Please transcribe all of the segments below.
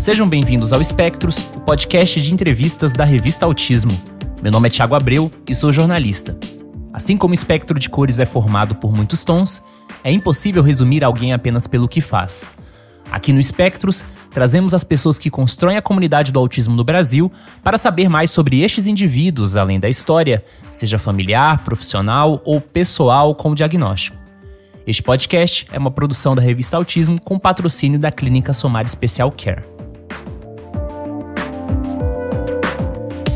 Sejam bem-vindos ao Espectros, o podcast de entrevistas da revista Autismo. Meu nome é Thiago Abreu e sou jornalista. Assim como o espectro de cores é formado por muitos tons, é impossível resumir alguém apenas pelo que faz. Aqui no Espectros, trazemos as pessoas que constroem a comunidade do autismo no Brasil para saber mais sobre estes indivíduos, além da história, seja familiar, profissional ou pessoal com o diagnóstico. Este podcast é uma produção da revista Autismo com patrocínio da Clínica Somar Special Care.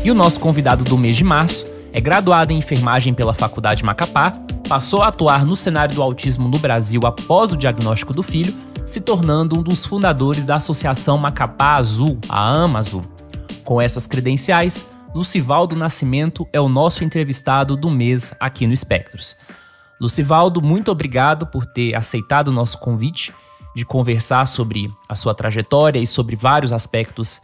E o nosso convidado do mês de março é graduado em enfermagem pela Faculdade Macapá, passou a atuar no cenário do autismo no Brasil após o diagnóstico do filho, se tornando um dos fundadores da Associação Macapá Azul, a AMA Azul. Com essas credenciais, Lucivaldo Nascimento é o nosso entrevistado do mês aqui no Espectros. Lucivaldo, muito obrigado por ter aceitado o nosso convite de conversar sobre a sua trajetória e sobre vários aspectos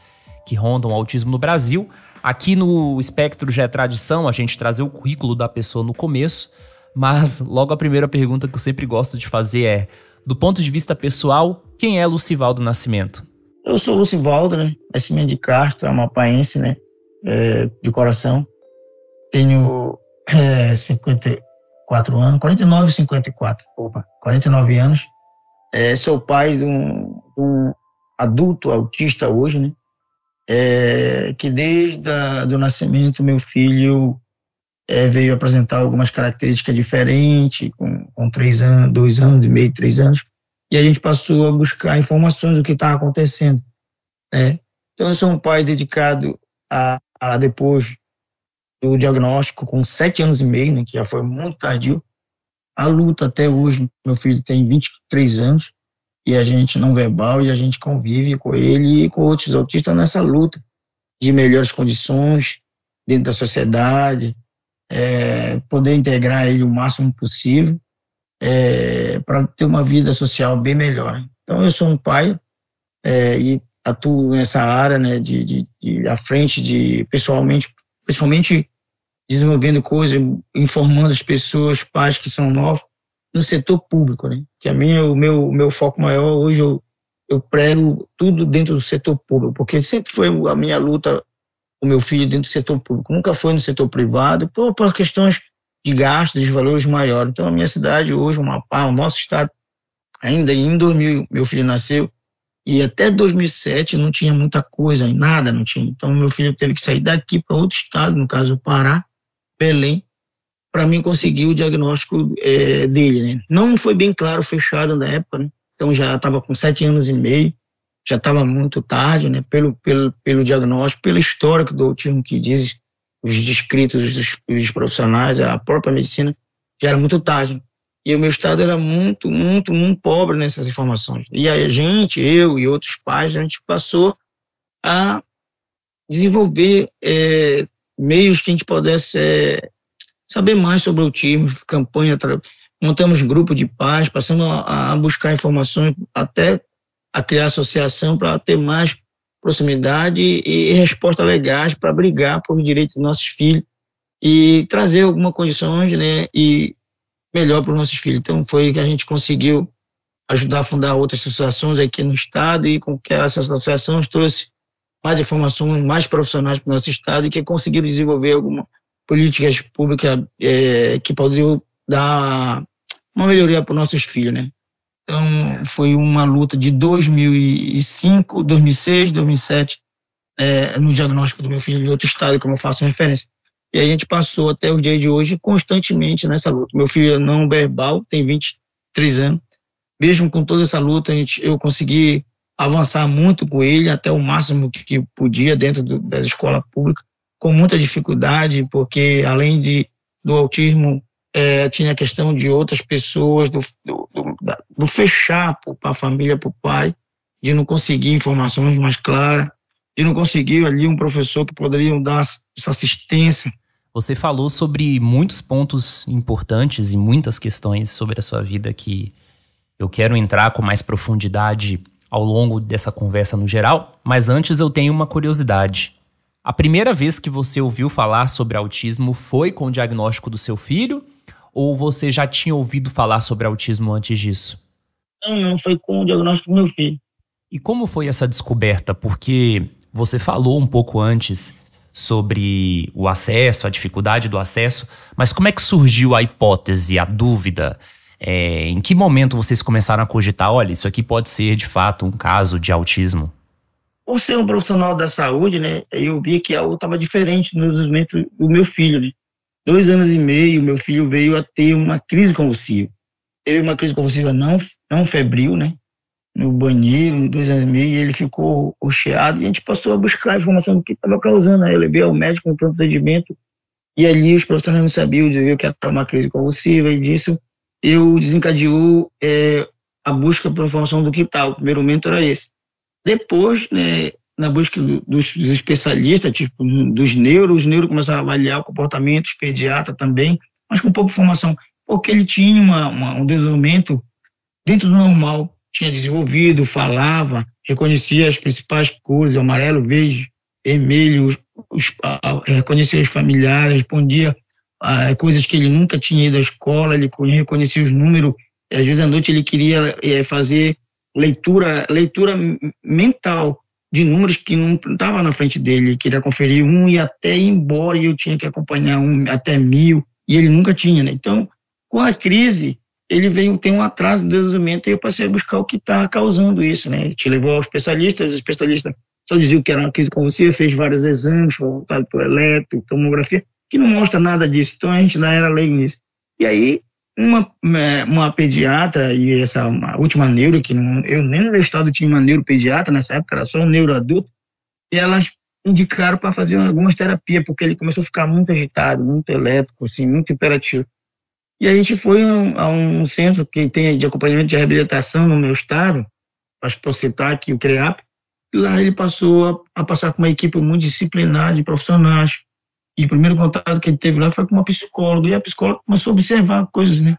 que rondam o autismo no Brasil. Aqui no Espectro já é tradição a gente trazer o currículo da pessoa no começo, mas logo a primeira pergunta que eu sempre gosto de fazer é, do ponto de vista pessoal, quem é Lucivaldo Nascimento? Eu sou Lucivaldo, Nascimento de Castro, amapaense, de coração. Tenho 54 anos, 49 e 54, 49 anos. Sou pai de um adulto autista hoje, que desde do nascimento meu filho veio apresentar algumas características diferentes, com 3 anos, 2 anos e meio, 3 anos, e a gente passou a buscar informações do que estava acontecendo. Então eu sou um pai dedicado a depois do diagnóstico, com 7 anos e meio, que já foi muito tardio, a luta até hoje. Meu filho tem 23 anos, e a gente não verbal, e a gente convive com ele e com outros autistas nessa luta de melhores condições dentro da sociedade, poder integrar ele o máximo possível, para ter uma vida social bem melhor. Então eu sou um pai e atuo nessa área, à frente principalmente desenvolvendo coisas, informando as pessoas, pais que são novos, no setor público, que o meu foco maior hoje, eu prego tudo dentro do setor público, porque sempre foi a minha luta, o meu filho dentro do setor público, nunca foi no setor privado, por questões de gastos, de valores maiores. Então a minha cidade hoje, o Amapá, o nosso estado, ainda em 2000 meu filho nasceu, e até 2007 não tinha muita coisa, nada não tinha. Então meu filho teve que sair daqui para outro estado, no caso o Pará, Belém, para mim conseguir o diagnóstico dele, Não foi bem claro, fechado na época, Então já estava com 7 anos e meio, já estava muito tarde, pelo diagnóstico, pelo histórico do autismo que diz os descritos os profissionais, a própria medicina, já era muito tarde. E o meu estado era muito, muito, muito pobre nessas informações. E aí eu e outros pais, a gente passou a desenvolver meios que a gente pudesse saber mais sobre o autismo, campanha, montamos grupo de pais, passamos a buscar informações, até a criar associação para ter mais proximidade e respostas legais para brigar por direitos dos nossos filhos e trazer algumas condições, e melhor para os nossos filhos. Então foi que a gente conseguiu ajudar a fundar outras associações aqui no estado, e com que essas associações trouxe mais informações, mais profissionais para o nosso estado, e que conseguiram desenvolver algumas políticas públicas que poderiam dar uma melhoria para os nossos filhos, Então, foi uma luta de 2005, 2006, 2007, no diagnóstico do meu filho em outro estado, como eu faço referência. E a gente passou até o dia de hoje constantemente nessa luta. Meu filho é não verbal, tem 23 anos. Mesmo com toda essa luta, eu consegui avançar muito com ele, até o máximo que podia dentro da escola pública, com muita dificuldade, porque além do autismo, tinha a questão de outras pessoas, do fechar para a família, para o pai, de não conseguir informações mais claras, de não conseguir ali um professor que poderia dar essa assistência. Você falou sobre muitos pontos importantes e muitas questões sobre a sua vida que eu quero entrar com mais profundidade ao longo dessa conversa no geral, mas antes eu tenho uma curiosidade. A primeira vez que você ouviu falar sobre autismo foi com o diagnóstico do seu filho? Ou você já tinha ouvido falar sobre autismo antes disso? Não, foi com o diagnóstico do meu filho. E como foi essa descoberta? Porque você falou um pouco antes sobre o acesso, a dificuldade do acesso, mas como é que surgiu a hipótese, a dúvida? Em que momento vocês começaram a cogitar, olha, isso aqui pode ser de fato um caso de autismo? Por ser um profissional da saúde, né, eu vi que algo estava diferente no desenvolvimento do meu filho, né. 2 anos e meio, meu filho veio a ter uma crise convulsiva. Teve uma crise convulsiva não febril, né, no banheiro, 2 anos e meio, e ele ficou roxeado, e a gente passou a buscar a informação do que estava causando, aí eu levei ao médico no pronto atendimento, e ali os profissionais não sabiam dizer que era uma crise convulsiva, e disso eu desencadeou a busca por informação do que tal. O primeiro momento era esse. Depois, né, na busca dos especialistas, tipo, dos neuros, os neuros começaram a avaliar o comportamento, os pediatras também, mas com pouca informação, porque ele tinha um desenvolvimento dentro do normal, tinha desenvolvido, falava, reconhecia as principais cores, amarelo, verde, vermelho, reconhecia os familiares, respondia a coisas que ele nunca tinha ido à escola, ele reconhecia os números, às vezes à noite ele queria fazer leitura mental de números que não estava na frente dele, ele queria conferir um e até ir embora, e eu tinha que acompanhar um até 1000, e ele nunca tinha, né? Então, com a crise, ele veio ter um atraso no desenvolvimento, e eu passei a buscar o que está causando isso, né? A gente levou ao especialista, os especialistas só diziam que era uma crise convulsiva, fez vários exames, foi voltado para o eletro, tomografia, que não mostra nada disso, então a gente ainda era leigo nisso. E aí, uma pediatra e essa uma última neuro, que não, eu nem no meu estado tinha uma neuropediatra nessa época, era só um neuroadulto, e elas indicaram para fazer algumas terapias, porque ele começou a ficar muito agitado, muito elétrico, assim, muito hiperativo. E a gente foi a um centro que tem de acompanhamento de reabilitação no meu estado, acho que posso citar aqui o CREAP, e lá ele passou a passar com uma equipe multidisciplinar de profissionais. E o primeiro contato que ele teve lá foi com uma psicóloga, e a psicóloga começou a observar coisas, né?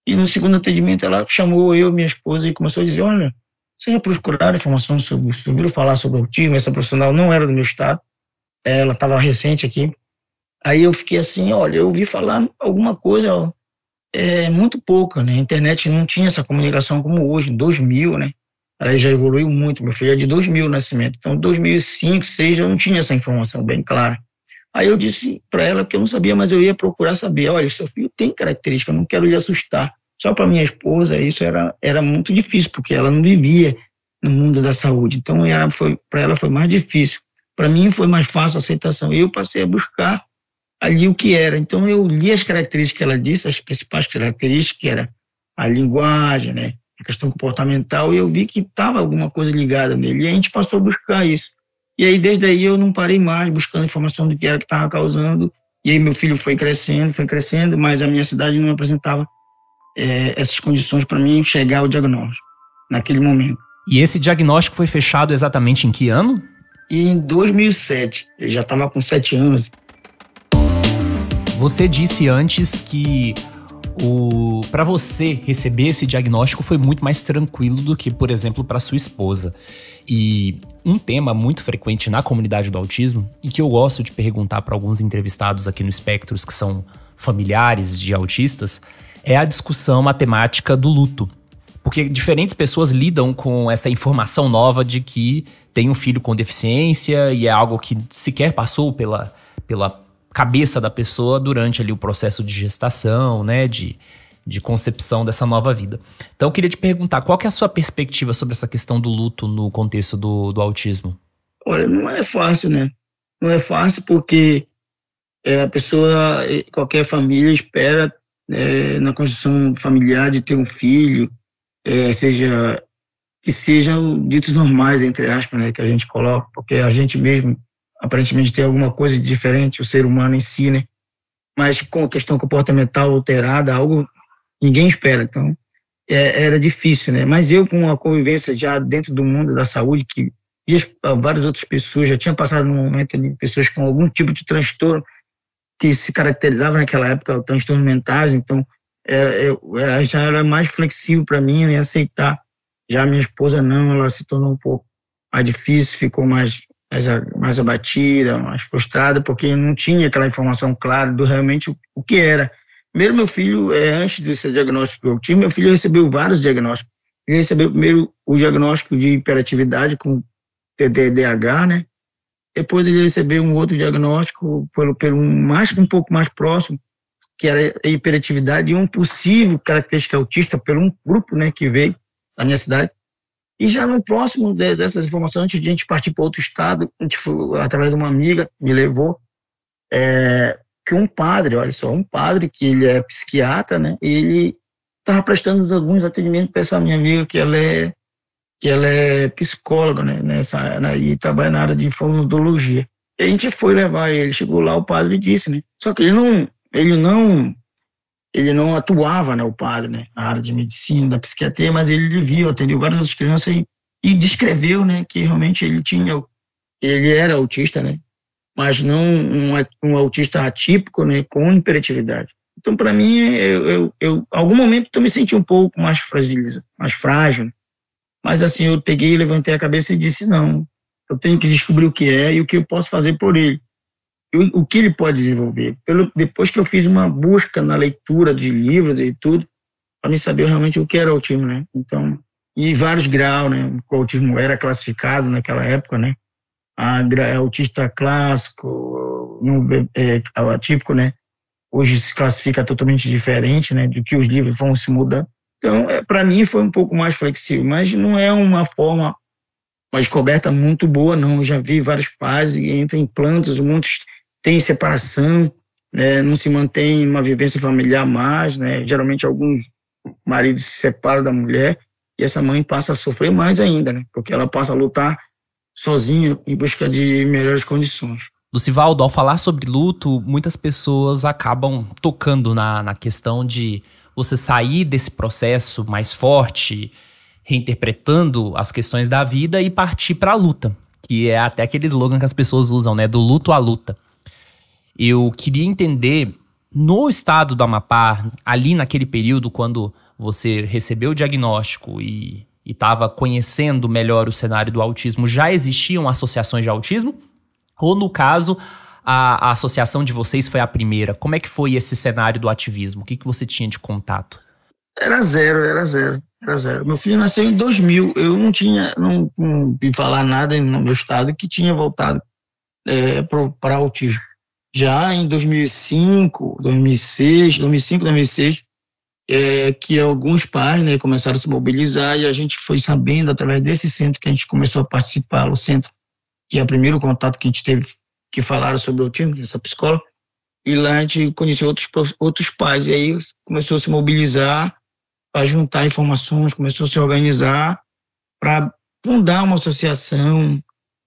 E no segundo atendimento ela chamou eu, minha esposa, e começou a dizer, olha, vocês já procuraram informação ouviram falar sobre autismo? Essa profissional não era do meu estado, ela estava recente aqui. Aí eu fiquei assim, olha, eu ouvi falar alguma coisa, muito pouca, né? A internet não tinha essa comunicação como hoje, em 2000, né? Ela já evoluiu muito, meu filho é de 2000 nascimento, então 2005, 2006 eu não tinha essa informação bem clara. Aí eu disse para ela que eu não sabia, mas eu ia procurar saber. Olha, seu filho tem característica, eu não quero lhe assustar. Só para minha esposa isso era muito difícil, porque ela não vivia no mundo da saúde. Então para ela foi mais difícil. Para mim foi mais fácil a aceitação. E eu passei a buscar ali o que era. Então eu li as características que ela disse, as principais características, que era a linguagem, né, a questão comportamental, e eu vi que estava alguma coisa ligada nele. E a gente passou a buscar isso. E aí, desde aí, eu não parei mais buscando informação do que era que estava causando. E aí, meu filho foi crescendo, mas a minha cidade não apresentava essas condições para mim chegar ao diagnóstico, naquele momento. E esse diagnóstico foi fechado exatamente em que ano? E em 2007, eu já estava com 7 anos. Você disse antes que para você receber esse diagnóstico foi muito mais tranquilo do que, por exemplo, para sua esposa. E um tema muito frequente na comunidade do autismo, e que eu gosto de perguntar para alguns entrevistados aqui no Espectros que são familiares de autistas, é a discussão matemática do luto. Porque diferentes pessoas lidam com essa informação nova de que tem um filho com deficiência e é algo que sequer passou pela cabeça da pessoa durante ali o processo de gestação, né, de concepção dessa nova vida. Então eu queria te perguntar, qual que é a sua perspectiva sobre essa questão do luto no contexto do autismo? Olha, não é fácil, né? Não é fácil porque a pessoa, qualquer família espera na construção familiar de ter um filho, que sejam ditos normais, entre aspas, né, que a gente coloca, porque a gente mesmo aparentemente tem alguma coisa de diferente, o ser humano em si, né? Mas com a questão comportamental alterada, algo ninguém espera, então era difícil, né? Mas eu, com a convivência já dentro do mundo da saúde, que várias outras pessoas já tinham passado num momento de pessoas com algum tipo de transtorno que se caracterizava naquela época, transtornos mentais, então já era mais flexível para mim, né, aceitar. Já a minha esposa não, ela se tornou um pouco mais difícil, ficou mais abatida, mais frustrada, porque não tinha aquela informação clara do realmente o que era. Primeiro, meu filho, antes desse diagnóstico do autismo, meu filho recebeu vários diagnósticos. Ele recebeu primeiro o diagnóstico de hiperatividade com TDAH, né? Depois ele recebeu um outro diagnóstico pelo um pouco mais próximo, que era a hiperatividade e um possível característica autista por um grupo, né, que veio da minha cidade. E já no próximo dessas informações, antes de a gente partir para outro estado, a gente foi, através de uma amiga, me levou, que um padre, olha só, um padre que ele é psiquiatra, né, ele estava prestando alguns atendimentos para essa minha amiga, que ela é psicóloga, né, e trabalha na área de fonoaudiologia. E a gente foi levar ele, chegou lá, o padre disse, né, só que ele não atuava, né, o padre, né, na área de medicina, da psiquiatria, mas ele viu, atendeu várias outras crianças e descreveu, né, que realmente ele era autista, né, mas não um autista atípico, né, com hiperatividade. Então, para mim, em algum momento eu me senti um pouco mais frágil, mas assim, eu peguei, levantei a cabeça e disse, não, eu tenho que descobrir o que é e o que eu posso fazer por ele. O que ele pode desenvolver. Depois que eu fiz uma busca na leitura de livros e tudo, para me saber realmente o que era autismo, né? Então, e vários graus, né? O autismo era classificado naquela época, né? Autista clássico, atípico, né? Hoje se classifica totalmente diferente, né? Do que os livros vão se mudando. Então, para mim foi um pouco mais flexível, mas não é uma descoberta muito boa, não. Eu já vi vários pais e entram em plantas, muitos têm separação, né? Não se mantém uma vivência familiar mais, né? Geralmente alguns maridos se separam da mulher e essa mãe passa a sofrer mais ainda, né? Porque ela passa a lutar sozinha em busca de melhores condições. Lucivaldo, ao falar sobre luto, muitas pessoas acabam tocando na questão de você sair desse processo mais forte, reinterpretando as questões da vida e partir para a luta, que é até aquele slogan que as pessoas usam, né, do luto à luta. Eu queria entender, no estado do Amapá, ali naquele período quando você recebeu o diagnóstico e estava conhecendo melhor o cenário do autismo, já existiam associações de autismo? Ou, no caso, a associação de vocês foi a primeira? Como é que foi esse cenário do ativismo? O que você tinha de contato? Era zero. Meu filho nasceu em 2000. Eu não vi falar nada no meu estado que tinha voltado para autismo. Já em 2005, 2006, que alguns pais, né, começaram a se mobilizar e a gente foi sabendo, através desse centro que a gente começou a participar, o centro, que é o primeiro contato que a gente teve, que falaram sobre o autismo, essa psicóloga, e lá a gente conheceu outros pais, e aí começou a se mobilizar para juntar informações, começou a se organizar para fundar uma associação,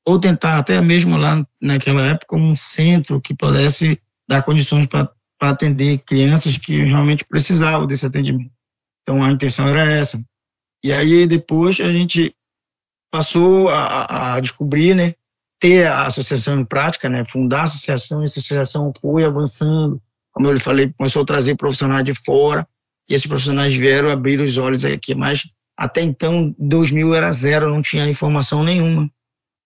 ou tentar até mesmo lá naquela época um centro que pudesse dar condições para atender crianças que realmente precisavam desse atendimento. Então a intenção era essa. E aí depois a gente passou a descobrir, né, ter a associação em prática, né, fundar a associação, e essa associação foi avançando, como eu lhe falei, começou a trazer profissionais de fora, e esses profissionais vieram abrir os olhos aqui, mas até então, 2000 era zero, não tinha informação nenhuma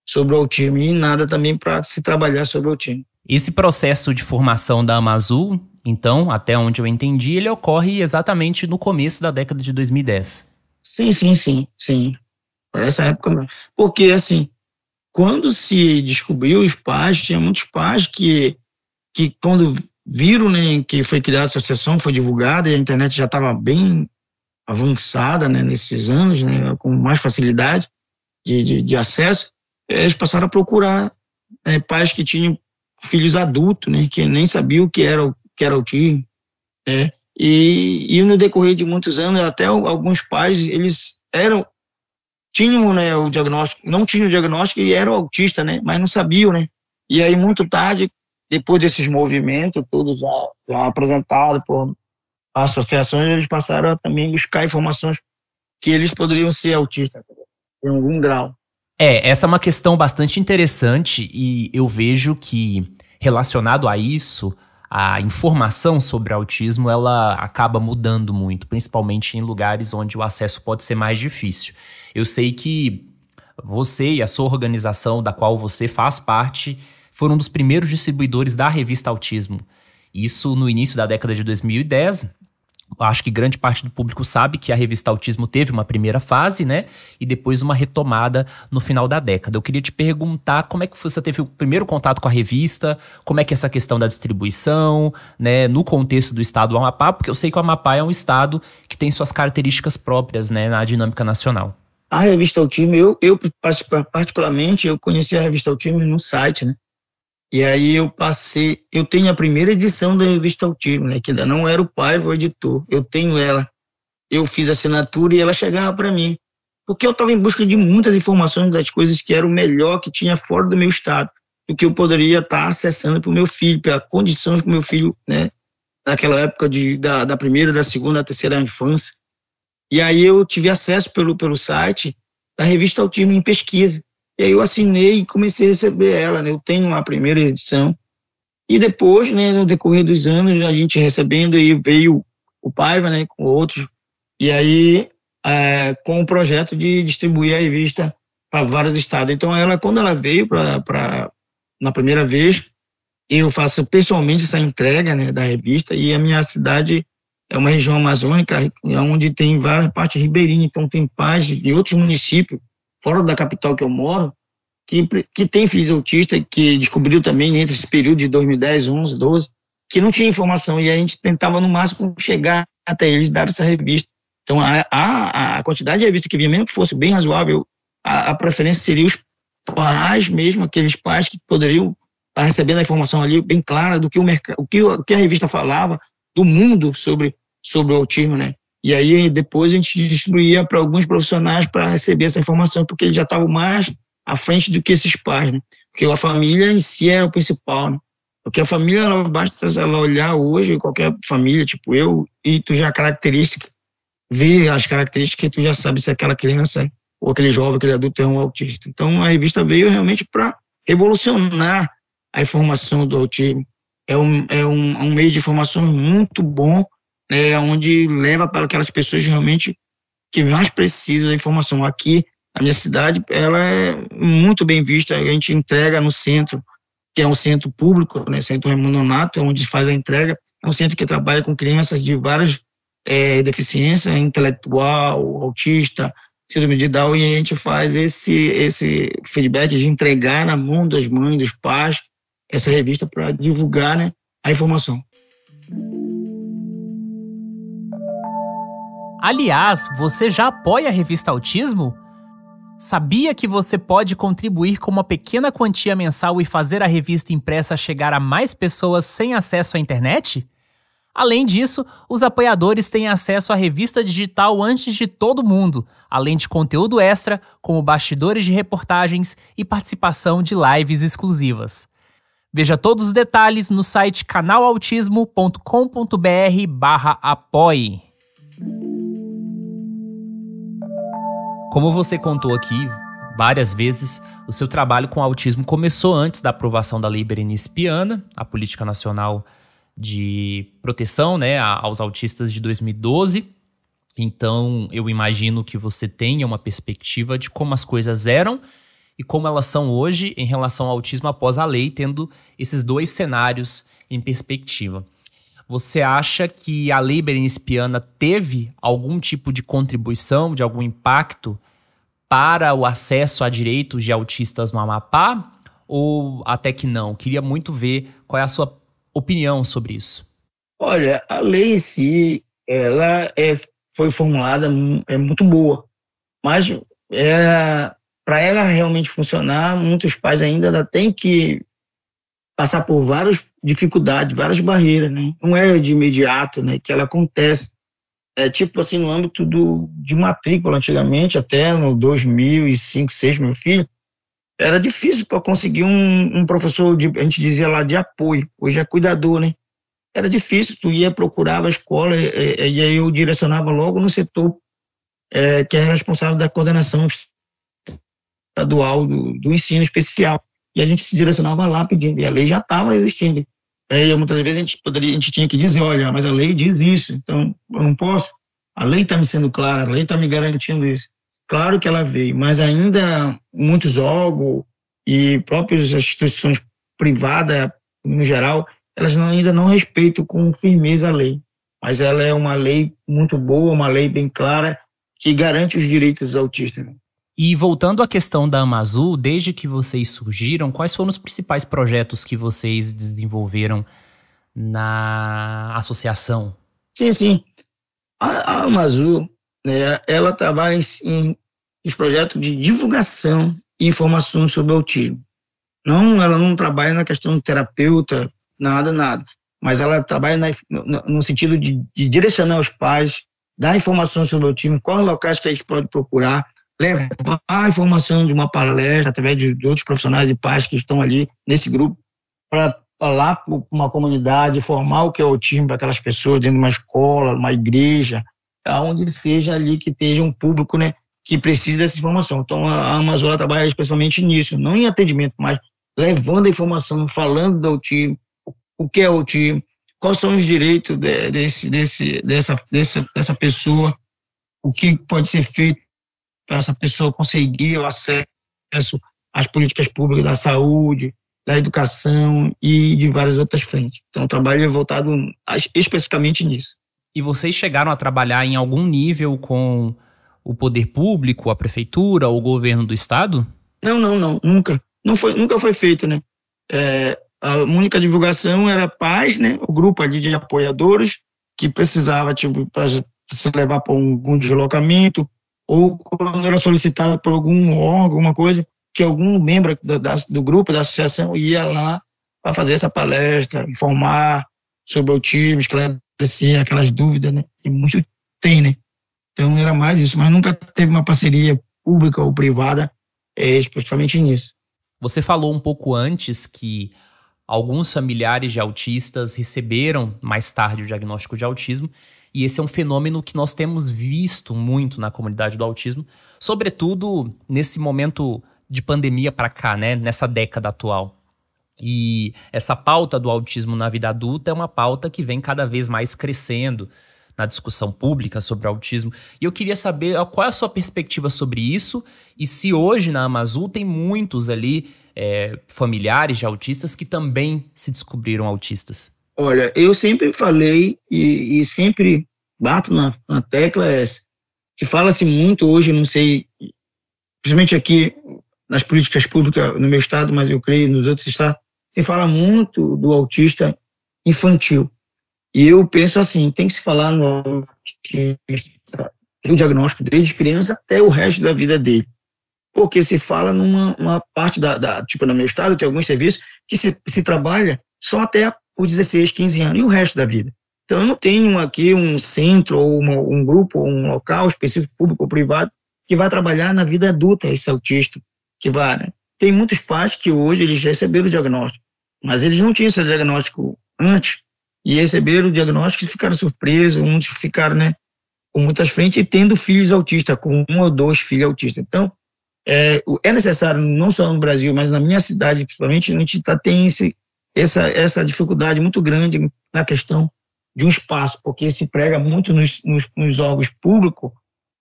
sobre o autismo e nada também para se trabalhar sobre o autismo. Esse processo de formação da Amazul, então, até onde eu entendi, ele ocorre exatamente no começo da década de 2010. Sim. Por essa época, porque assim, quando se descobriu os pais, tinha muitos pais que quando viram, né, que foi criada a associação, foi divulgada e a internet já estava bem avançada, né, nesses anos, né, com mais facilidade de acesso, eles passaram a procurar pais que tinham filhos adultos, né, que nem sabiam o que era autismo, né, e no decorrer de muitos anos, até alguns pais, eles tinham, né, o diagnóstico, não tinham o diagnóstico e eram autistas, né, mas não sabiam, né, e aí muito tarde, depois desses movimentos, todos já apresentados por associações, eles passaram a também buscar informações que eles poderiam ser autistas, em algum grau. Essa é uma questão bastante interessante e eu vejo que, relacionado a isso, a informação sobre autismo, ela acaba mudando muito, principalmente em lugares onde o acesso pode ser mais difícil. Eu sei que você e a sua organização, da qual você faz parte, foram um dos primeiros distribuidores da revista Autismo. Isso no início da década de 2010, acho que grande parte do público sabe que a revista Autismo teve uma primeira fase, né? E depois uma retomada no final da década. Eu queria te perguntar como é que você teve o primeiro contato com a revista, como é que é essa questão da distribuição, né? No contexto do estado do Amapá, porque eu sei que o Amapá é um estado que tem suas características próprias, né? Na dinâmica nacional. A revista Autismo, eu particularmente, eu conheci a revista Autismo no site, né? E aí eu tenho a primeira edição da revista Autismo, né? Que ainda não era o Paiva o editor. Eu tenho ela. Eu fiz a assinatura e ela chegava para mim. Porque eu estava em busca de muitas informações das coisas que era o melhor que tinha fora do meu estado, do que eu poderia estar acessando para o meu filho, para condições que o meu filho, né? Naquela época da primeira, da segunda, da terceira infância. E aí eu tive acesso pelo site da revista Autismo em pesquisa. E aí eu assinei e comecei a receber ela, né? Eu tenho a primeira edição. E depois, né, no decorrer dos anos, a gente recebendo, aí veio o Paiva, né, com outros. E aí, com o projeto de distribuir a revista para vários estados. Então, quando ela veio na primeira vez, eu faço pessoalmente essa entrega, né, da revista. E a minha cidade é uma região amazônica, onde tem várias partes ribeirinhas. Então, tem pais de outros municípios, fora da capital que eu moro, que tem filhos autistas, que descobriu também entre esse período de 2010, 11, 12, que não tinha informação, e a gente tentava no máximo chegar até eles, dar essa revista. Então a quantidade de revista que vinha, mesmo que fosse bem razoável, a preferência seria os pais mesmo, aqueles pais que poderiam estar recebendo a informação ali bem clara do que o que a revista falava do mundo sobre o autismo, né? E aí depois a gente distribuía para alguns profissionais para receber essa informação, porque eles já estavam mais à frente do que esses pais, né? Porque a família em si é o principal, né? Porque a família, basta ela olhar hoje, qualquer família, tipo eu, e tu já vê as características que tu já sabe se aquela criança ou aquele jovem, aquele adulto é um autista. Então a revista veio realmente para revolucionar a informação do autismo. É um meio de informação muito bom, onde leva para aquelas pessoas realmente que mais precisam da informação. Aqui, a minha cidade, ela é muito bem vista, a gente entrega no centro, que é um centro público, né, Centro Raimundo Nonato, onde faz a entrega, é um centro que trabalha com crianças de várias deficiências, intelectual, autista, síndrome de Down, e a gente faz esse feedback de entregar na mão das mães, dos pais, essa revista para divulgar, né, a informação. Aliás, você já apoia a revista Autismo? Sabia que você pode contribuir com uma pequena quantia mensal e fazer a revista impressa chegar a mais pessoas sem acesso à internet? Além disso, os apoiadores têm acesso à revista digital antes de todo mundo, além de conteúdo extra, como bastidores de reportagens e participação de lives exclusivas. Veja todos os detalhes no site canalautismo.com.br/apoie. Como você contou aqui várias vezes, o seu trabalho com autismo começou antes da aprovação da Lei Berenice Piana, a Política Nacional de Proteção, né, aos Autistas de 2012. Então, eu imagino que você tenha uma perspectiva de como as coisas eram e como elas são hoje em relação ao autismo após a lei, tendo esses dois cenários em perspectiva. Você acha que a Lei Berenice Piana teve algum tipo de contribuição, de algum impacto para o acesso a direitos de autistas no Amapá? Ou até que não? Queria muito ver qual é a sua opinião sobre isso. Olha, a lei em si, ela foi formulada, é muito boa, mas para ela realmente funcionar, muitos pais ainda têm que passar por várias dificuldades, várias barreiras, né? Não é de imediato, né, que ela acontece. Tipo assim, no âmbito de matrícula, antigamente, até no 2005, 2006, meu filho, era difícil para conseguir um professor, a gente dizia lá, de apoio. Hoje é cuidador, né? Era difícil, tu ia, procurava a escola, e aí eu direcionava logo no setor que é responsável da coordenação estadual do ensino especial. E a gente se direcionava lá pedindo, e a lei já estava existindo. E muitas vezes a gente tinha que dizer, olha, mas a lei diz isso, então eu não posso. A lei está me sendo clara, a lei está me garantindo isso. Claro que ela veio, mas ainda muitos órgãos e próprias instituições privadas, no geral, elas ainda não respeitam com firmeza a lei. mas ela é uma lei muito boa, uma lei bem clara, que garante os direitos dos autistas. E voltando à questão da Amazul, desde que vocês surgiram, quais foram os principais projetos que vocês desenvolveram na associação? Sim. A Amazul, né, ela trabalha em projetos de divulgação e informação sobre o autismo. Ela não trabalha na questão de terapeuta, nada. Mas ela trabalha no sentido de direcionar os pais, dar informação sobre o autismo, quais locais que eles podem procurar, levar a informação de uma palestra através de outros profissionais e pais que estão ali nesse grupo para falar para uma comunidade, formar o que é o autismo para aquelas pessoas dentro de uma escola, uma igreja, onde seja ali que esteja um público, né, que precise dessa informação. Então a Amazônia trabalha especialmente nisso, não em atendimento, mas levando a informação, falando do autismo, o que é o autismo, quais são os direitos dessa pessoa, o que pode ser feito para essa pessoa conseguir o acesso às políticas públicas da saúde, da educação e de várias outras frentes. Então, o trabalho é voltado especificamente nisso. E vocês chegaram a trabalhar em algum nível com o poder público, a prefeitura ou o governo do estado? Não, nunca. Nunca foi feito, né? A única divulgação era paz, né? O grupo ali de apoiadores que precisava, para se levar para algum deslocamento ou quando era solicitado por algum órgão, alguma coisa, que algum membro do grupo, da associação, ia lá para fazer essa palestra, informar sobre o autismo, esclarecer aquelas dúvidas, né? Que muitos têm, né? Então era mais isso, mas nunca teve uma parceria pública ou privada especificamente nisso. Você falou um pouco antes que alguns familiares de autistas receberam mais tarde o diagnóstico de autismo, e esse é um fenômeno que nós temos visto muito na comunidade do autismo, sobretudo nesse momento de pandemia para cá, né, nessa década atual. E essa pauta do autismo na vida adulta é uma pauta que vem cada vez mais crescendo na discussão pública sobre o autismo. E eu queria saber qual é a sua perspectiva sobre isso e se hoje na Amazul tem muitos ali familiares de autistas que também se descobriram autistas. Olha, eu sempre falei e sempre bato na tecla essa, que fala-se muito hoje, não sei, principalmente aqui nas políticas públicas no meu estado, mas eu creio nos outros estados, se fala muito do autista infantil. E eu penso assim, tem que se falar no diagnóstico desde criança até o resto da vida dele. Porque se fala numa parte tipo no meu estado, tem alguns serviços que se trabalha só até os 16, 15 anos, e o resto da vida. Então eu não tenho aqui um centro, ou um grupo, ou um local específico, público ou privado, que vai trabalhar na vida adulta esse autista, que vai, né? Tem muitos pais que hoje eles receberam o diagnóstico, mas eles não tinham esse diagnóstico antes, e receberam o diagnóstico e ficaram surpresos, uns ficaram, né, com muitas frentes, e tendo filhos autistas, com 1 ou 2 filhos autistas. Então, é necessário, não só no Brasil, mas na minha cidade, principalmente, a gente tem essa dificuldade muito grande na questão de um espaço, porque se prega muito nos órgãos públicos,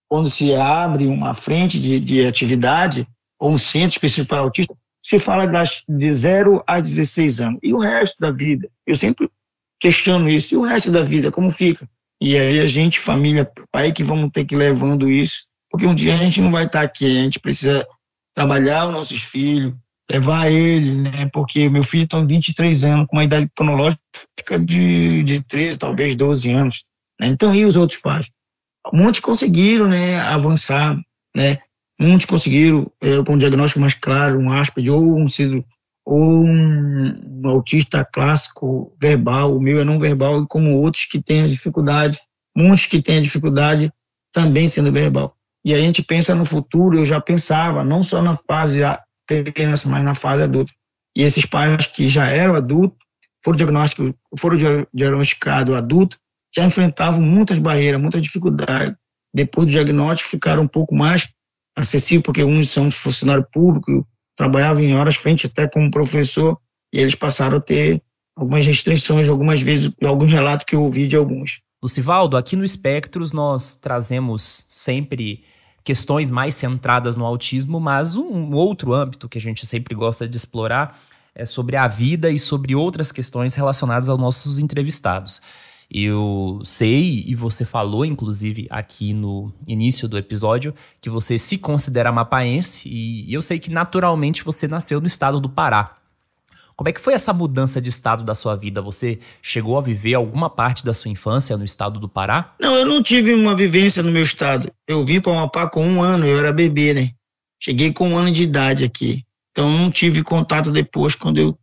quando se abre uma frente de atividade, ou um centro específico para autista, se fala de 0 a 16 anos. E o resto da vida? Eu sempre questiono isso. E o resto da vida, como fica? E aí a gente, família, pai, que vamos ter que ir levando isso, porque um dia a gente não vai estar aqui, a gente precisa trabalhar os nossos filhos, levar ele, né? Porque meu filho tem 23 anos, com uma idade cronológica de 13, talvez 12 anos. Né? Então, e os outros pais? Muitos conseguiram, né, avançar, né? Muitos conseguiram, com um diagnóstico mais claro, um Asperger, ou um autista clássico verbal, o meu é não verbal, como outros que têm a dificuldade, muitos que têm a dificuldade também sendo verbal. E a gente pensa no futuro, eu já pensava, não só na fase da criança, mas na fase adulta. E esses pais que já eram adultos, foram diagnosticados adultos, já enfrentavam muitas barreiras, muita dificuldade. Depois do diagnóstico, ficaram um pouco mais acessíveis, porque uns são funcionários públicos, trabalhavam em horas frente até como professor, e eles passaram a ter algumas restrições, algumas vezes, alguns relatos que eu ouvi de alguns. Lucivaldo, aqui no Espectros nós trazemos sempre questões mais centradas no autismo, mas um outro âmbito que a gente sempre gosta de explorar é sobre a vida e sobre outras questões relacionadas aos nossos entrevistados. Eu sei, e você falou, inclusive, aqui no início do episódio, que você se considera amapaense, e eu sei que naturalmente você nasceu no estado do Pará. Como é que foi essa mudança de estado da sua vida? Você chegou a viver alguma parte da sua infância no estado do Pará? Não, eu não tive uma vivência no meu estado. Eu vim para o Amapá com 1 ano, eu era bebê, né? Cheguei com 1 ano de idade aqui. Então, não tive contato depois, quando eu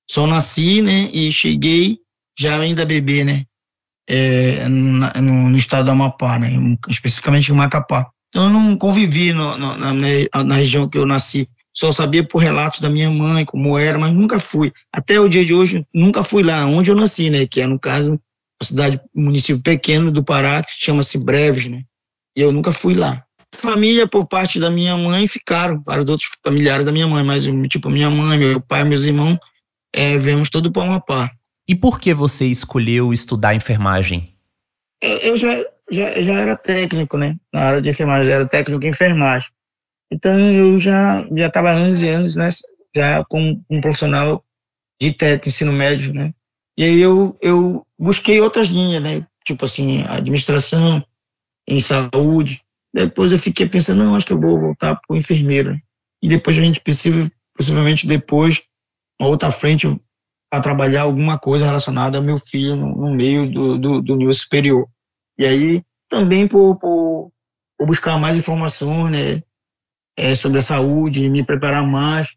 só nasci, né? E cheguei já ainda bebê, né? No estado do Amapá, né? Especificamente em Macapá. Então, eu não convivi na região que eu nasci. Só sabia por relatos da minha mãe como era, mas nunca fui. Até o dia de hoje, nunca fui lá onde eu nasci, né? Que é, no caso, uma cidade, um município pequeno do Pará, que chama-se Breves, né? E eu nunca fui lá. Família, por parte da minha mãe, ficaram para os outros familiares da minha mãe, mas, tipo, minha mãe, meu pai, meus irmãos, viemos todo para o Amapá. E por que você escolheu estudar enfermagem? Eu já era técnico, né? Na área de enfermagem, eu era técnico em enfermagem. Então, eu já estava há 11 anos, né? Já como um profissional de técnico, ensino médio, né? E aí eu busquei outras linhas, né? Tipo assim, administração, em saúde. Depois eu fiquei pensando, não, acho que eu vou voltar para o enfermeiro, né? E depois a gente possivelmente depois, uma outra frente, para trabalhar alguma coisa relacionada ao meu filho no meio do nível superior. E aí, também por buscar mais informações, né? Sobre a saúde, me preparar mais,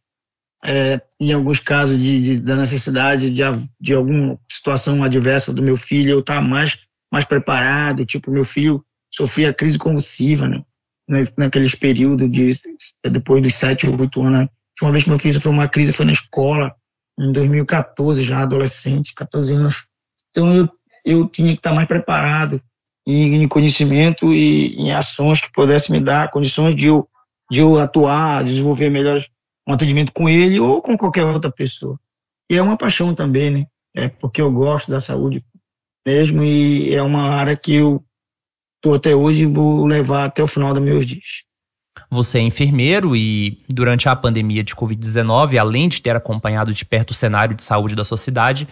em alguns casos da necessidade de alguma situação adversa do meu filho, eu estar mais preparado. Tipo, meu filho sofria crise convulsiva, né? Naqueles períodos depois dos 7 ou 8 anos. Né? Uma vez que meu filho sofreu uma crise foi na escola, em 2014, já adolescente, 14 anos. Então eu tinha que estar mais preparado em conhecimento e em ações que pudessem me dar condições de eu atuar, desenvolver melhor um atendimento com ele ou com qualquer outra pessoa. E é uma paixão também, né? Porque eu gosto da saúde mesmo e é uma área que eu estou até hoje e vou levar até o final dos meus dias. Você é enfermeiro e, durante a pandemia de Covid-19, além de ter acompanhado de perto o cenário de saúde da sua cidade,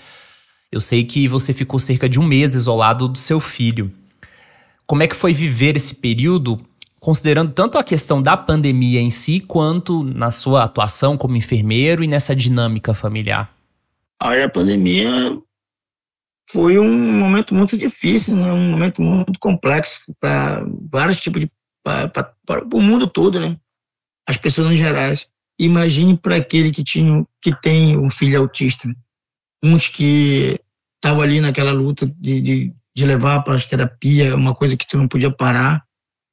eu sei que você ficou cerca de 1 mês isolado do seu filho. Como é que foi viver esse período, considerando tanto a questão da pandemia em si, quanto na sua atuação como enfermeiro e nessa dinâmica familiar? A pandemia foi um momento muito difícil, né? Um momento muito complexo para vários tipos para o mundo todo, né? As pessoas em geral. Imagine para aquele que tem um filho autista, né? Uns que estavam ali naquela luta de levar para as terapias, uma coisa que tu não podia parar.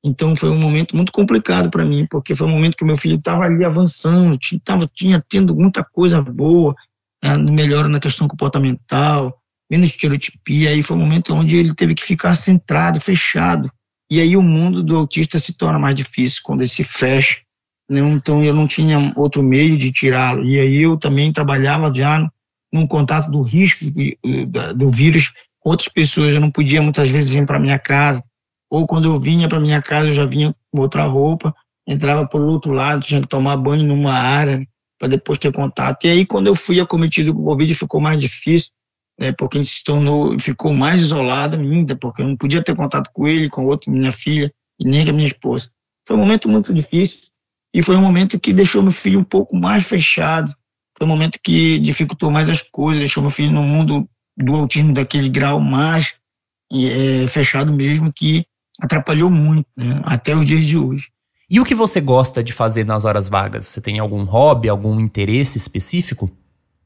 Então foi um momento muito complicado para mim, porque foi um momento que meu filho estava ali avançando, tinha tendo muita coisa boa, né? Melhora na questão comportamental, menos estereotipia. Aí foi um momento onde ele teve que ficar centrado, fechado. E aí o mundo do autista se torna mais difícil quando ele se fecha, né? Então eu não tinha outro meio de tirá-lo. E aí eu também trabalhava já num contato do risco do vírus com outras pessoas. Eu não podia muitas vezes vir para minha casa, ou quando eu vinha para minha casa eu já vinha com outra roupa, entrava por outro lado, tinha que tomar banho numa área para depois ter contato. E aí quando eu fui acometido com o Covid ficou mais difícil, né, porque a gente ficou mais isolado ainda, porque eu não podia ter contato com ele, com outro, minha filha, e nem com a minha esposa. Foi um momento muito difícil, e foi um momento que deixou meu filho um pouco mais fechado, foi um momento que dificultou mais as coisas, deixou meu filho no mundo do autismo daquele grau mais fechado mesmo, que atrapalhou muito, né, até os dias de hoje. E o que você gosta de fazer nas horas vagas? Você tem algum hobby, algum interesse específico?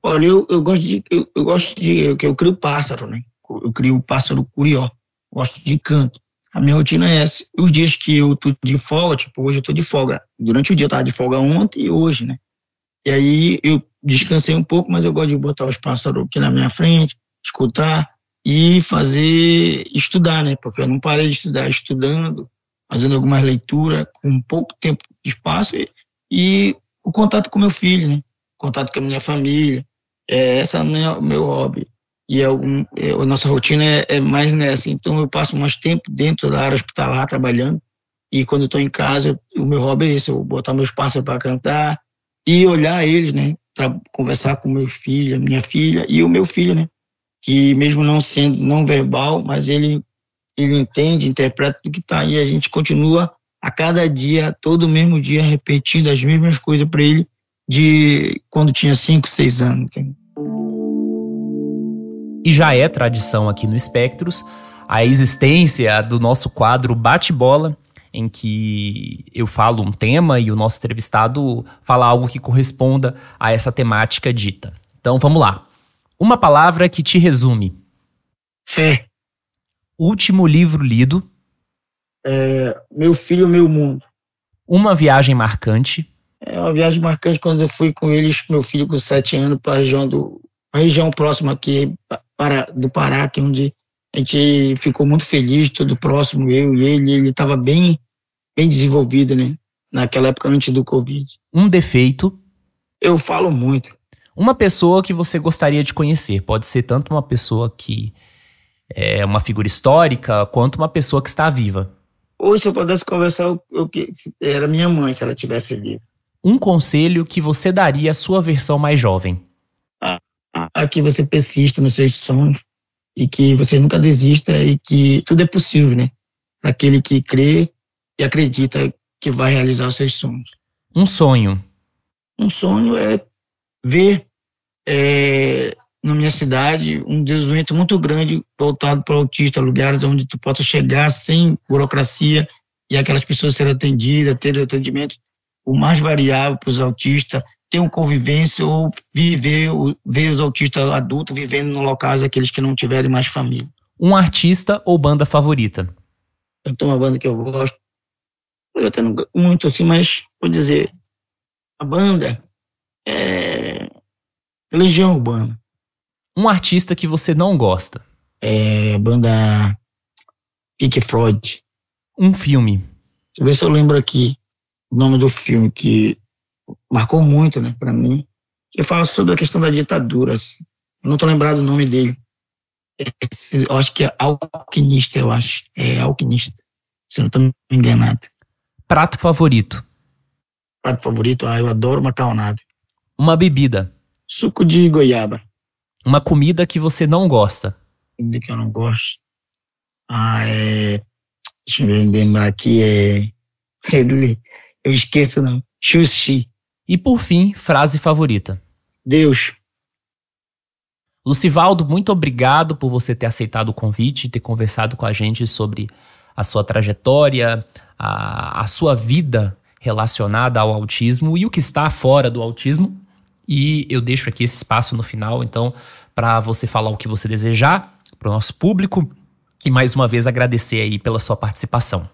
Olha, eu gosto de eu crio pássaro, né? Eu crio o pássaro curió. Gosto de canto. A minha rotina é essa. Os dias que eu tô de folga, tipo, hoje eu tô de folga. Durante o dia eu tava de folga ontem e hoje, né? E aí eu descansei um pouco, mas eu gosto de botar os pássaros aqui na minha frente, escutar e estudar, né? Porque eu não parei de estudar, estudando, fazendo algumas leituras, com pouco tempo de espaço e o contato com meu filho, né? Contato com a minha família. Esse é o meu hobby. E a nossa rotina é mais nessa. Então eu passo mais tempo dentro da área hospitalar trabalhando. E quando eu estou em casa, o meu hobby é esse: eu botar meus pássaros para cantar e olhar eles, né? Conversar com meu filho, minha filha e o meu filho, né? que mesmo não sendo não verbal, mas ele entende, interpreta tudo que está aí. A gente continua a cada dia, todo mesmo dia, repetindo as mesmas coisas para ele de quando tinha 5, 6 anos. Entendeu? E já é tradição aqui no Espectros a existência do nosso quadro Bate-Bola, em que eu falo um tema e o nosso entrevistado fala algo que corresponda a essa temática dita. Então vamos lá. Uma palavra que te resume. Fé. Último livro lido. Meu Filho, Meu Mundo. Uma viagem marcante. É uma viagem marcante quando eu fui com eles, meu filho com 7 anos, para a região próxima aqui do Pará, que é onde a gente ficou muito feliz, todo próximo, eu e ele estava bem desenvolvido, né? Naquela época antes do Covid. Um defeito. Eu falo muito. Uma pessoa que você gostaria de conhecer. Pode ser tanto uma pessoa que é uma figura histórica, quanto uma pessoa que está viva. Hoje, se eu pudesse conversar, era minha mãe, se ela tivesse viva. Um conselho que você daria à sua versão mais jovem. Que você persista nos seus sonhos e que você nunca desista e que tudo é possível, né? Para aquele que crê e acredita que vai realizar os seus sonhos. Um sonho. Um sonho é ver na minha cidade um desenvolvimento muito grande voltado para o autista, lugares onde tu possa chegar sem burocracia e aquelas pessoas serem atendidas, ter atendimento o mais variável para os autistas, ter uma convivência ou ver os autistas adultos vivendo no locais aqueles que não tiverem mais família. Um artista ou banda favorita? Eu tenho uma banda que eu gosto, eu tenho muito assim, mas vou dizer, a banda é Legião Urbana. Um artista que você não gosta? A banda Pink Floyd. Um filme? Deixa eu ver se eu lembro aqui o nome do filme que marcou muito, né, pra mim, que fala sobre a questão da ditadura, assim. Eu não tô lembrado o nome dele. Eu acho que é Alquimista, eu acho. É Alquimista, se eu não tô me enganado. Prato favorito? Prato favorito? Eu adoro macarronada. Uma bebida? Suco de goiaba. Uma comida que você não gosta? Comida que eu não gosto? Deixa eu lembrar aqui, eu esqueço não. Sushi. E por fim, frase favorita? Deus. Lucivaldo, muito obrigado por você ter aceitado o convite e ter conversado com a gente sobre a sua trajetória, a sua vida relacionada ao autismo e o que está fora do autismo. E eu deixo aqui esse espaço no final, então, para você falar o que você desejar para o nosso público e mais uma vez agradecer aí pela sua participação.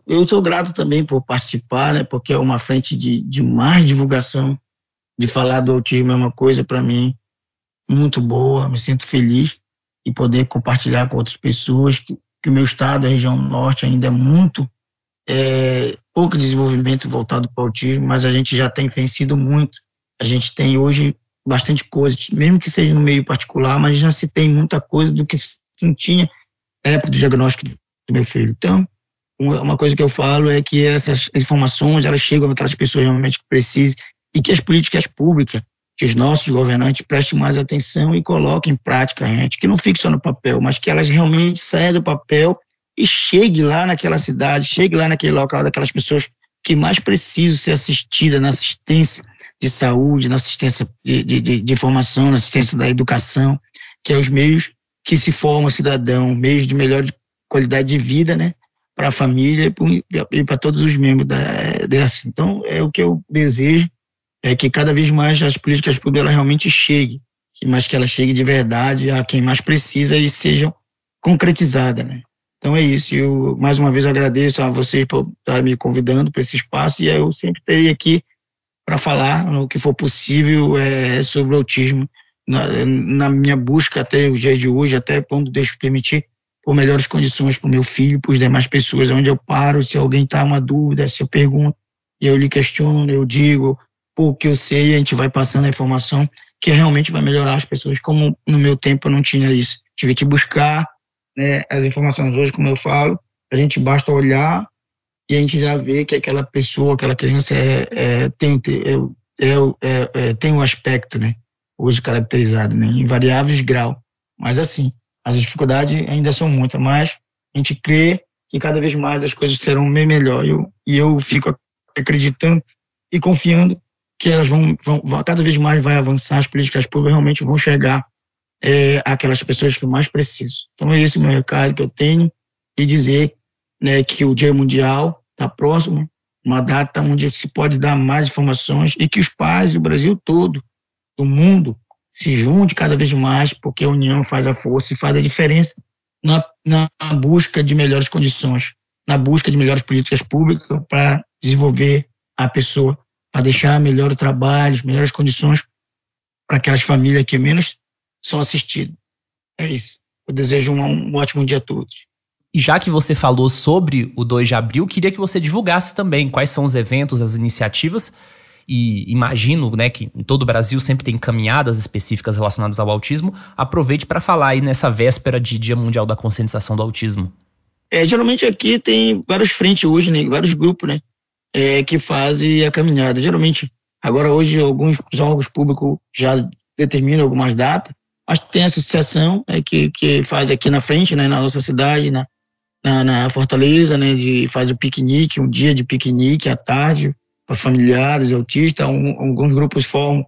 Eu sou grato também por participar, né, porque é uma frente de mais divulgação, de falar do autismo é uma coisa para mim muito boa, me sinto feliz em poder compartilhar com outras pessoas que o meu estado, a região norte, ainda é muito pouco desenvolvimento voltado para o autismo, mas a gente já tem vencido muito. A gente tem hoje bastante coisa, mesmo que seja no meio particular, mas já se tem muita coisa do que não tinha na época do diagnóstico do meu filho. Então, uma coisa que eu falo é que essas informações, elas chegam àquelas pessoas realmente que precisam e que as políticas públicas, que os nossos governantes prestem mais atenção e coloquem em prática, gente, que não fique só no papel, mas que elas realmente saiam do papel e chegue lá naquela cidade, chegue lá naquele local daquelas pessoas que mais precisam ser assistidas na assistência de saúde, na assistência de formação, na assistência da educação, que é os meios que se forma o cidadão, meios de melhor qualidade de vida, né, para a família e para todos os membros dessa. Então, é o que eu desejo, é que cada vez mais as políticas públicas elas realmente cheguem, mas que elas cheguem de verdade a quem mais precisa e sejam concretizadas, né. Então é isso, eu mais uma vez agradeço a vocês por estarem me convidando para esse espaço e eu sempre estarei aqui para falar no que for possível sobre o autismo, na minha busca até os dias de hoje, até quando Deus permitir, por melhores condições para o meu filho, para as demais pessoas, onde eu paro, se alguém está uma dúvida, se eu pergunto, eu lhe questiono, eu digo o que eu sei, a gente vai passando a informação que realmente vai melhorar as pessoas, como no meu tempo eu não tinha isso. Tive que buscar, né, as informações hoje, como eu falo, a gente basta olhar e a gente já vê que aquela pessoa, aquela criança tem um aspecto, né, hoje caracterizado, né, em variáveis graus. Mas assim, as dificuldades ainda são muitas, mas a gente crê que cada vez mais as coisas serão bem melhor. E eu fico acreditando e confiando que elas vão cada vez mais vai avançar, as políticas públicas realmente vão chegar àquelas pessoas que mais precisam. Então é esse o meu recado que eu tenho, e dizer, né, que o Dia Mundial está próximo, uma data onde se pode dar mais informações, e que os pais do Brasil todo, do mundo, se junte cada vez mais, porque a união faz a força e faz a diferença na busca de melhores condições, na busca de melhores políticas públicas para desenvolver a pessoa, para deixar melhores trabalhos, melhores condições para aquelas famílias que menos são assistidas. É isso. Eu desejo um ótimo dia a todos. E já que você falou sobre o 2 de abril, queria que você divulgasse também quais são os eventos, as iniciativas. E imagino, né, que em todo o Brasil sempre tem caminhadas específicas relacionadas ao autismo. Aproveite para falar aí nessa véspera de Dia Mundial da Conscientização do Autismo. Geralmente aqui tem várias frentes hoje, né, vários grupos, né, que fazem a caminhada. Geralmente, agora hoje, alguns órgãos públicos já determinam algumas datas, mas tem a associação que faz aqui na frente, né, na nossa cidade, na Fortaleza, né, faz o piquenique, um dia de piquenique à tarde, para familiares autistas. Alguns grupos formam,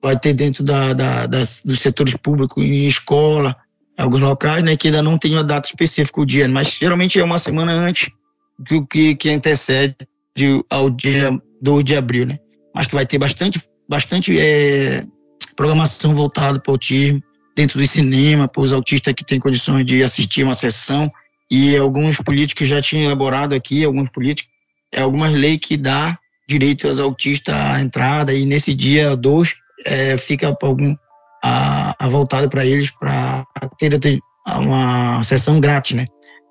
vai ter dentro dos setores públicos, em escola, alguns locais, né, que ainda não tem uma data específica o dia, mas geralmente é uma semana antes do que antecede ao dia 2 de abril, né? Mas que vai ter bastante programação voltada para o autismo, dentro do cinema, para os autistas que têm condições de assistir uma sessão, e alguns políticos já tinham elaborado aqui, algumas leis que dá direito aos autistas à entrada, e nesse dia 2 fica voltado para eles, para ter uma sessão grátis, né,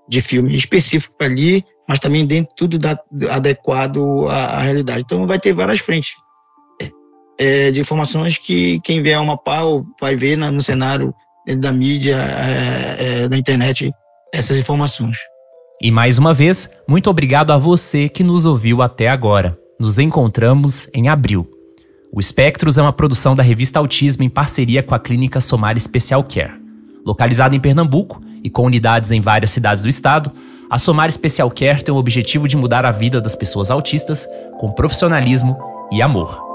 de filme específico para ali, mas também dentro tudo adequado à realidade. Então vai ter várias frentes de informações que quem vier a Amapá vai ver no cenário da mídia, da internet, essas informações. E mais uma vez, muito obrigado a você que nos ouviu até agora. Nos encontramos em abril. O Espectros é uma produção da revista Autismo em parceria com a Clínica Somar Special Care. Localizada em Pernambuco e com unidades em várias cidades do estado, a Somar Special Care tem o objetivo de mudar a vida das pessoas autistas com profissionalismo e amor.